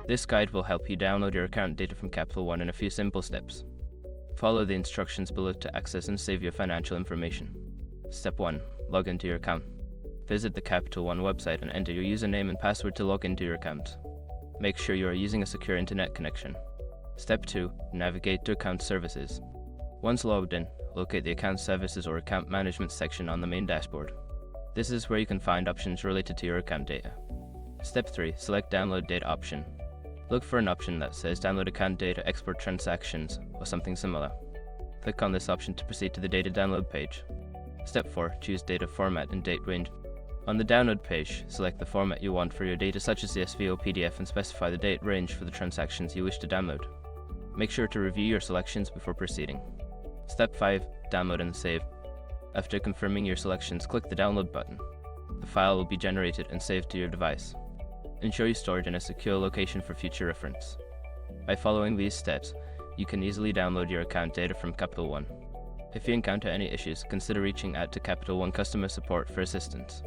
This guide will help you download your account data from Capital One in a few simple steps. Follow the instructions below to access and save your financial information. Step 1. Log into your account. Visit the Capital One website and enter your username and password to log into your account. Make sure you are using a secure internet connection. Step 2. Navigate to Account Services. Once logged in, locate the Account Services or Account Management section on the main dashboard. This is where you can find options related to your account data. Step 3. Select Download Data option. Look for an option that says Download Account Data Export Transactions or something similar. Click on this option to proceed to the data download page. Step 4. Choose Data Format and Date Range. On the download page, select the format you want for your data such as CSV or PDF and specify the date range for the transactions you wish to download. Make sure to review your selections before proceeding. Step 5. Download and save. After confirming your selections, click the download button. The file will be generated and saved to your device. Ensure you store it in a secure location for future reference. By following these steps, you can easily download your account data from Capital One. If you encounter any issues, consider reaching out to Capital One customer support for assistance.